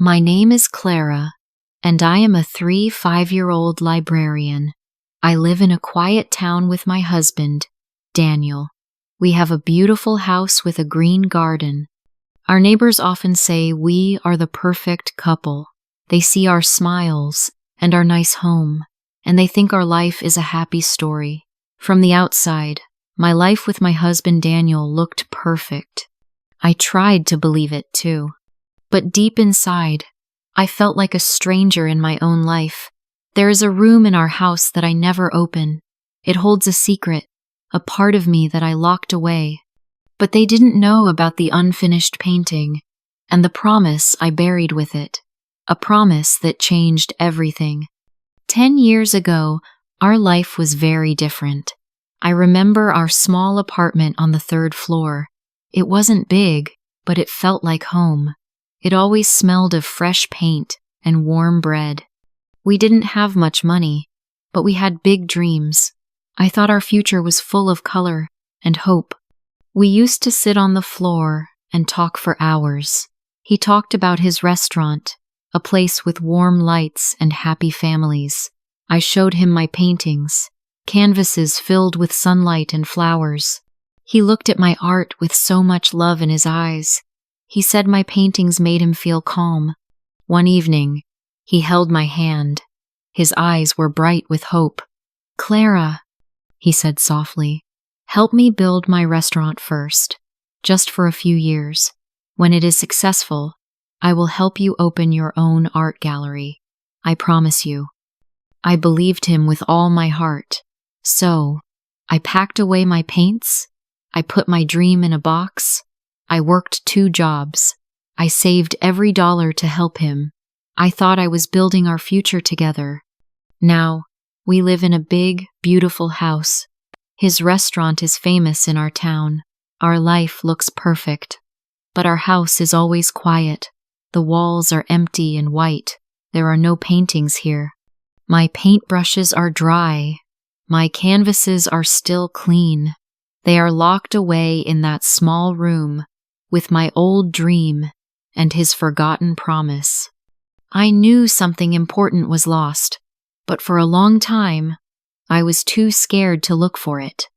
My name is Clara, and I am a 5-year-old librarian. I live in a quiet town with my husband, Daniel. We have a beautiful house with a green garden. Our neighbors often say we are the perfect couple. They see our smiles and our nice home, and they think our life is a happy story. From the outside, my life with my husband Daniel looked perfect. I tried to believe it too. But deep inside, I felt like a stranger in my own life. There is a room in our house that I never open. It holds a secret, a part of me that I locked away. But they didn't know about the unfinished painting and the promise I buried with it, a promise that changed everything. 10 years ago, our life was very different. I remember our small apartment on the 3rd floor. It wasn't big, but it felt like home. It always smelled of fresh paint and warm bread. We didn't have much money, but we had big dreams. I thought our future was full of color and hope. We used to sit on the floor and talk for hours. He talked about his restaurant, a place with warm lights and happy families. I showed him my paintings, canvases filled with sunlight and flowers. He looked at my art with so much love in his eyes. He said my paintings made him feel calm. One evening, he held my hand. His eyes were bright with hope. "Clara," he said softly, "help me build my restaurant first, just for a few years. When it is successful, I will help you open your own art gallery. I promise you." I believed him with all my heart. So, I packed away my paints. I put my dream in a box. I worked 2 jobs. I saved every dollar to help him. I thought I was building our future together. Now, we live in a big, beautiful house. His restaurant is famous in our town. Our life looks perfect. But our house is always quiet. The walls are empty and white. There are no paintings here. My paintbrushes are dry. My canvases are still clean. They are locked away in that small room with my old dream and his forgotten promise. I knew something important was lost, but for a long time, I was too scared to look for it.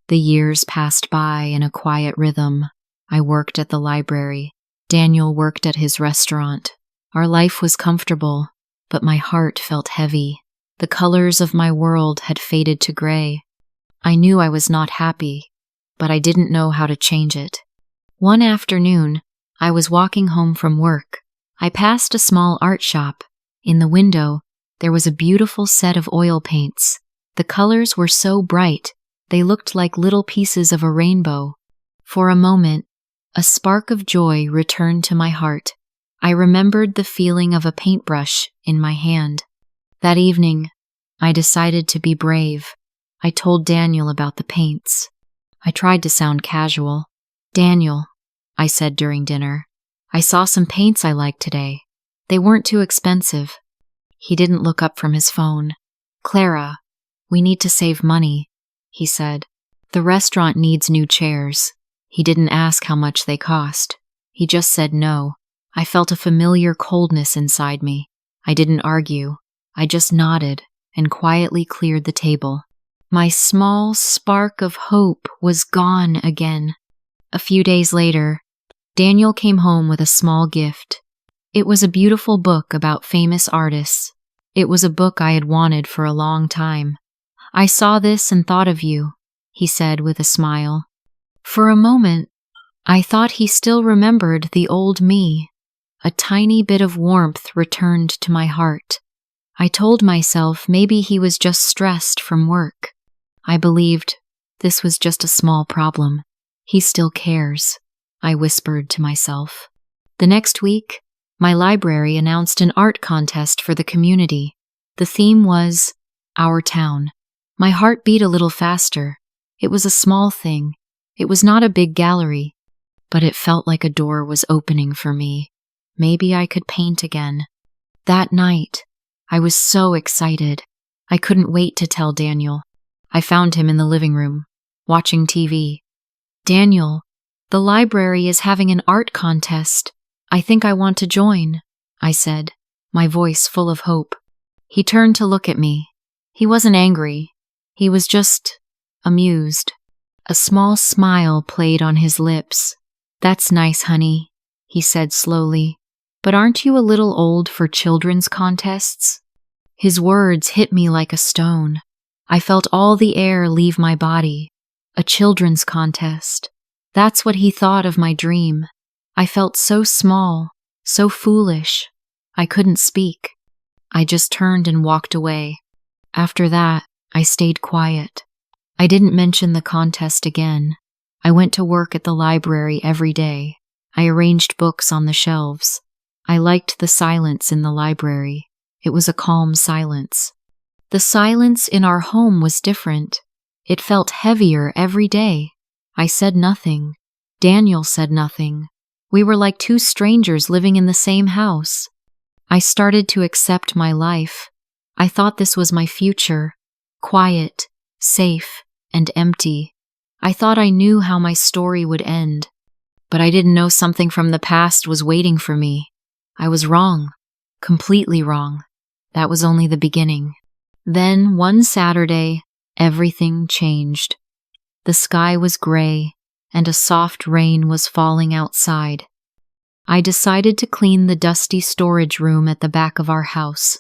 The years passed by in a quiet rhythm. I worked at the library. Daniel worked at his restaurant. Our life was comfortable, but my heart felt heavy. The colors of my world had faded to gray. I knew I was not happy, but I didn't know how to change it. One afternoon, I was walking home from work. I passed a small art shop. In the window, there was a beautiful set of oil paints. The colors were so bright, they looked like little pieces of a rainbow. For a moment, a spark of joy returned to my heart. I remembered the feeling of a paintbrush in my hand. That evening, I decided to be brave. I told Daniel about the paints. I tried to sound casual. "Daniel," I said during dinner, "I saw some paints I liked today. They weren't too expensive." He didn't look up from his phone. "Clara, we need to save money," he said. "The restaurant needs new chairs." He didn't ask how much they cost. He just said no. I felt a familiar coldness inside me. I didn't argue. I just nodded and quietly cleared the table. My small spark of hope was gone again. A few days later, Daniel came home with a small gift. It was a beautiful book about famous artists. It was a book I had wanted for a long time. "I saw this and thought of you," he said with a smile. For a moment, I thought he still remembered the old me. A tiny bit of warmth returned to my heart. I told myself maybe he was just stressed from work. I believed this was just a small problem. He still cares, I whispered to myself. The next week, my library announced an art contest for the community. The theme was Our Town. My heart beat a little faster. It was a small thing. It was not a big gallery, but it felt like a door was opening for me. Maybe I could paint again. That night, I was so excited. I couldn't wait to tell Daniel. I found him in the living room, watching TV. "Daniel, the library is having an art contest. I think I want to join," I said, my voice full of hope. He turned to look at me. He wasn't angry. He was just amused. A small smile played on his lips. That's nice, honey, he said slowly. But aren't you a little old for children's contests? His words hit me like a stone. I felt all the air leave my body. A children's contest. That's what he thought of my dream. I felt so small, so foolish. I couldn't speak. I just turned and walked away. After that, I stayed quiet. I didn't mention the contest again. I went to work at the library every day. I arranged books on the shelves. I liked the silence in the library. It was a calm silence. The silence in our home was different. It felt heavier every day. I said nothing. Daniel said nothing. We were like two strangers living in the same house. I started to accept my life. I thought this was my future. Quiet, safe, and empty. I thought I knew how my story would end. But I didn't know something from the past was waiting for me. I was wrong. Completely wrong. That was only the beginning. Then, one Saturday, everything changed. The sky was gray, and a soft rain was falling outside. I decided to clean the dusty storage room at the back of our house.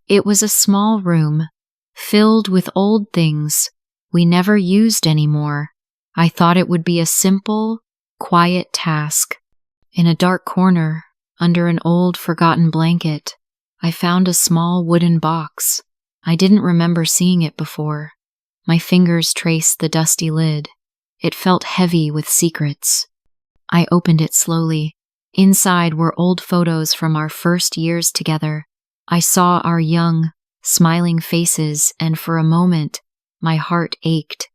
It was a small room, filled with old things we never used anymore. I thought it would be a simple, quiet task. In a dark corner, under an old forgotten blanket, I found a small wooden box. I didn't remember seeing it before. My fingers traced the dusty lid. It felt heavy with secrets. I opened it slowly. Inside were old photos from our first years together. I saw our young, smiling faces, and for a moment, my heart ached.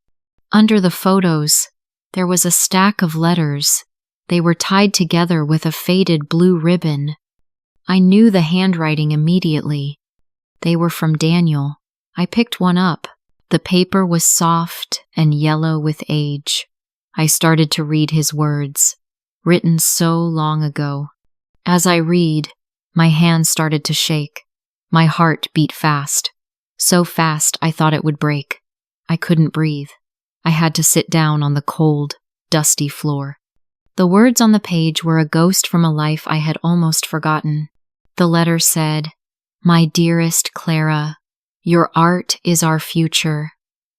Under the photos, there was a stack of letters. They were tied together with a faded blue ribbon. I knew the handwriting immediately. They were from Daniel. I picked one up. The paper was soft and yellow with age. I started to read his words, written so long ago. As I read, my hand started to shake. My heart beat fast. So fast I thought it would break. I couldn't breathe. I had to sit down on the cold, dusty floor. The words on the page were a ghost from a life I had almost forgotten. The letter said, "My dearest Clara, your art is our future.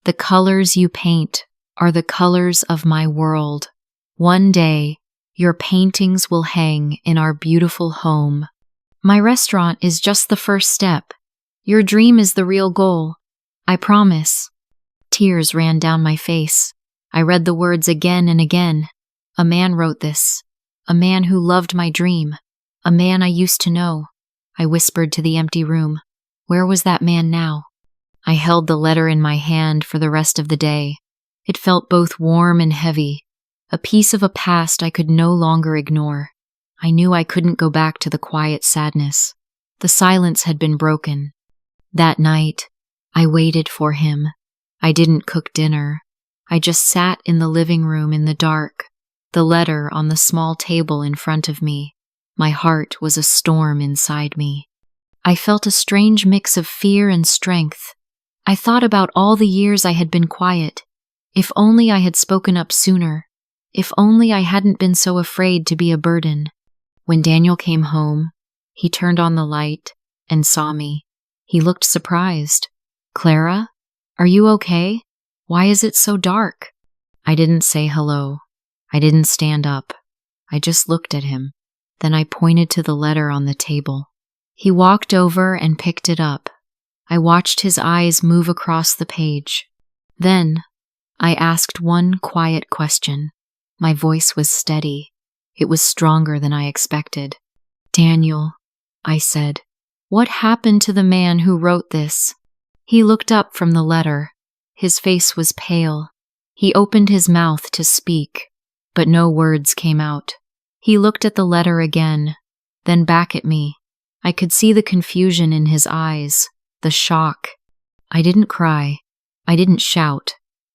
The colors you paint are the colors of my world. One day, your paintings will hang in our beautiful home. My restaurant is just the first step. Your dream is the real goal. I promise." Tears ran down my face. I read the words again and again. A man wrote this. A man who loved my dream. A man I used to know. I whispered to the empty room. Where was that man now? I held the letter in my hand for the rest of the day. It felt both warm and heavy, a piece of a past I could no longer ignore. I knew I couldn't go back to the quiet sadness. The silence had been broken. That night, I waited for him. I didn't cook dinner. I just sat in the living room in the dark, the letter on the small table in front of me. My heart was a storm inside me. I felt a strange mix of fear and strength. I thought about all the years I had been quiet. If only I had spoken up sooner. If only I hadn't been so afraid to be a burden. When Daniel came home, he turned on the light and saw me. He looked surprised. "Clara, are you okay? Why is it so dark?" I didn't say hello. I didn't stand up. I just looked at him. Then I pointed to the letter on the table. He walked over and picked it up. I watched his eyes move across the page. Then, I asked one quiet question. My voice was steady. It was stronger than I expected. "Daniel," I said, "what happened to the man who wrote this?" He looked up from the letter. His face was pale. He opened his mouth to speak, but no words came out. He looked at the letter again, then back at me. I could see the confusion in his eyes, the shock. I didn't cry. I didn't shout.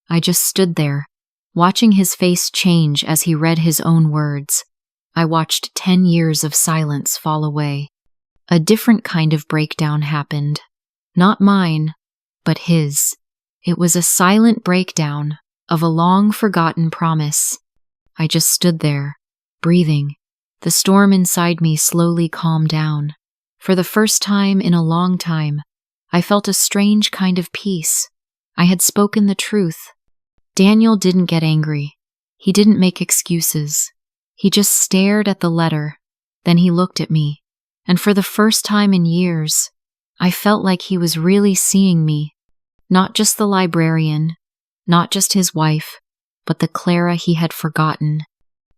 I just stood there, watching his face change as he read his own words. I watched 10 years of silence fall away. a different kind of breakdown happened. Not mine, but his. It was a silent breakdown of a long-forgotten promise. I just stood there, breathing. The storm inside me slowly calmed down. For the first time in a long time, I felt a strange kind of peace. I had spoken the truth. Daniel didn't get angry. He didn't make excuses. He just stared at the letter. Then he looked at me, and for the first time in years, I felt like he was really seeing me. Not just the librarian, not just his wife, but the Clara he had forgotten.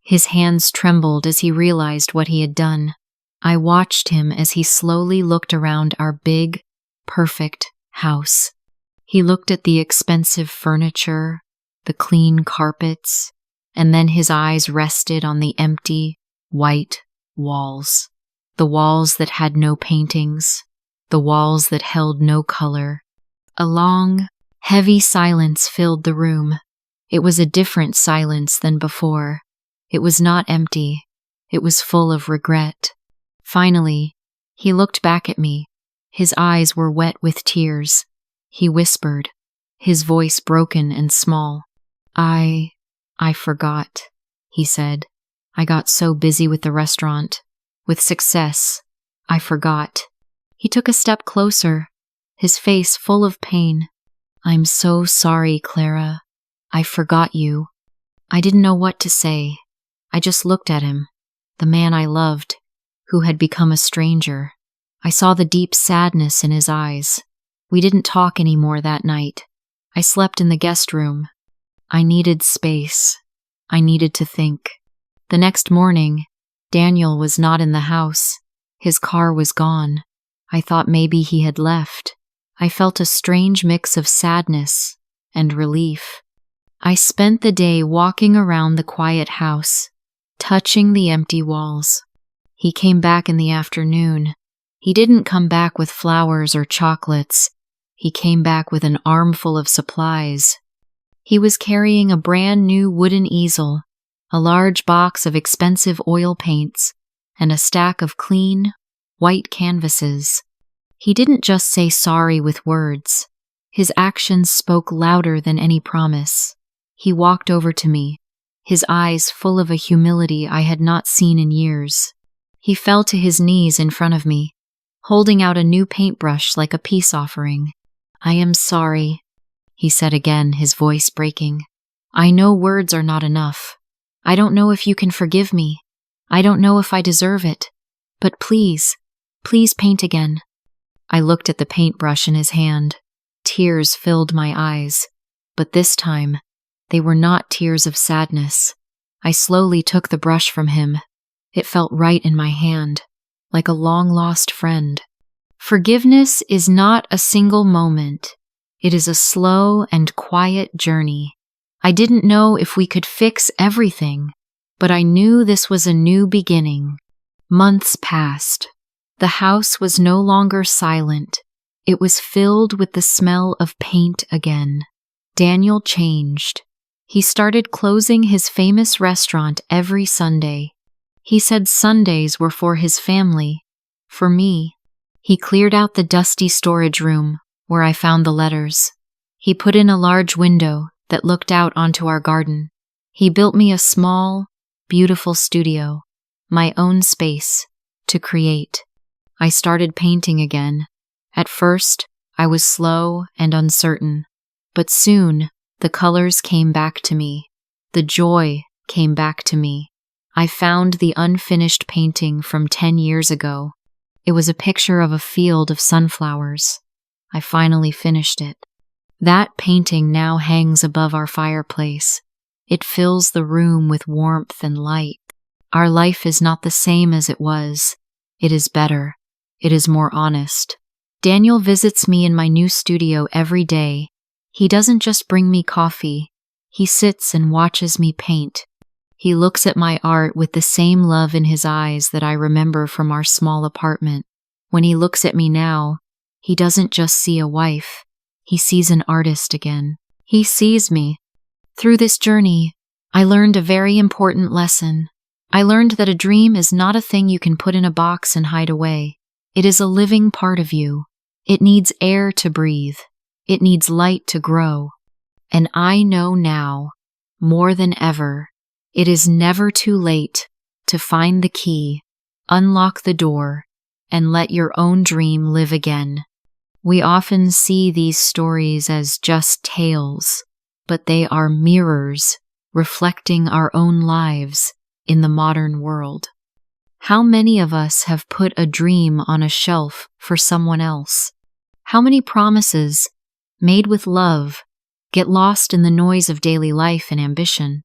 His hands trembled as he realized what he had done. I watched him as he slowly looked around our big, perfect house. He looked at the expensive furniture, the clean carpets, and then his eyes rested on the empty, white walls. The walls that had no paintings, the walls that held no color. A long, heavy silence filled the room. It was a different silence than before. It was not empty. It was full of regret. Finally, he looked back at me. His eyes were wet with tears. He whispered, his voice broken and small. I forgot, he said. I got so busy with the restaurant, with success. I forgot. He took a step closer, his face full of pain. I'm so sorry, Clara. I forgot you. I didn't know what to say. I just looked at him, the man I loved, who had become a stranger. I saw the deep sadness in his eyes. We didn't talk anymore that night. I slept in the guest room. I needed space. I needed to think. The next morning, Daniel was not in the house. His car was gone. I thought maybe he had left. I felt a strange mix of sadness and relief. I spent the day walking around the quiet house, touching the empty walls. He came back in the afternoon. He didn't come back with flowers or chocolates. He came back with an armful of supplies. He was carrying a brand new wooden easel, a large box of expensive oil paints, and a stack of clean, white canvases. He didn't just say sorry with words. His actions spoke louder than any promise. He walked over to me, his eyes full of a humility I had not seen in years. He fell to his knees in front of me, holding out a new paintbrush like a peace offering. I am sorry, he said again, his voice breaking. I know words are not enough. I don't know if you can forgive me. I don't know if I deserve it. But please, please paint again. I looked at the paintbrush in his hand. Tears filled my eyes, but this time, they were not tears of sadness. I slowly took the brush from him. It felt right in my hand, like a long-lost friend. Forgiveness is not a single moment. It is a slow and quiet journey. I didn't know if we could fix everything, but I knew this was a new beginning. Months passed. The house was no longer silent. It was filled with the smell of paint again. Daniel changed. He started closing his famous restaurant every Sunday. He said Sundays were for his family, for me. He cleared out the dusty storage room where I found the letters. He put in a large window that looked out onto our garden. He built me a small, beautiful studio, my own space, to create. I started painting again. At first, I was slow and uncertain, but soon the colors came back to me. The joy came back to me. I found the unfinished painting from 10 years ago. It was a picture of a field of sunflowers. I finally finished it. That painting now hangs above our fireplace. It fills the room with warmth and light. Our life is not the same as it was. It is better. It is more honest. Daniel visits me in my new studio every day. He doesn't just bring me coffee. He sits and watches me paint. He looks at my art with the same love in his eyes that I remember from our small apartment. When he looks at me now, he doesn't just see a wife. He sees an artist again. He sees me. Through this journey, I learned a very important lesson. I learned that a dream is not a thing you can put in a box and hide away. It is a living part of you. It needs air to breathe. It needs light to grow. And I know now, more than ever, it is never too late to find the key, unlock the door, and let your own dream live again. We often see these stories as just tales, but they are mirrors reflecting our own lives in the modern world. How many of us have put a dream on a shelf for someone else? How many promises, made with love, get lost in the noise of daily life and ambition?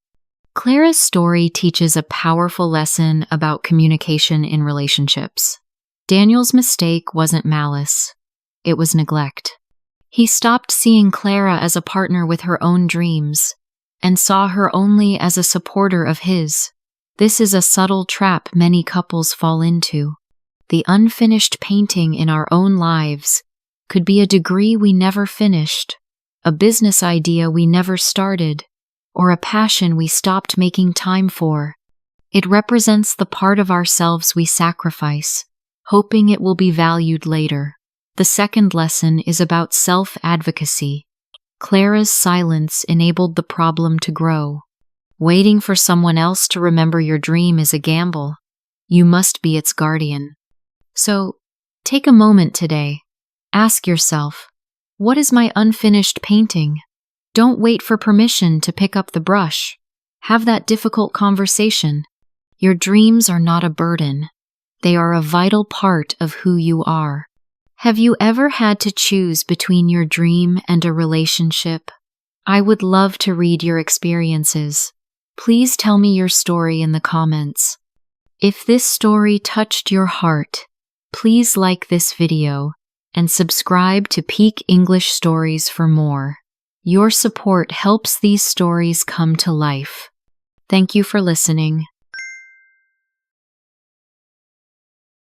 Clara's story teaches a powerful lesson about communication in relationships. Daniel's mistake wasn't malice, it was neglect. He stopped seeing Clara as a partner with her own dreams and saw her only as a supporter of his. This is a subtle trap many couples fall into. The unfinished painting in our own lives could be a degree we never finished, a business idea we never started, or a passion we stopped making time for. It represents the part of ourselves we sacrifice, hoping it will be valued later. The second lesson is about self-advocacy. Clara's silence enabled the problem to grow. Waiting for someone else to remember your dream is a gamble. You must be its guardian. So, take a moment today. Ask yourself, what is my unfinished painting? Don't wait for permission to pick up the brush. Have that difficult conversation. Your dreams are not a burden. They are a vital part of who you are. Have you ever had to choose between your dream and a relationship? I would love to read your experiences. Please tell me your story in the comments. If this story touched your heart, please like this video and subscribe to Peak English Stories for more. Your support helps these stories come to life. Thank you for listening.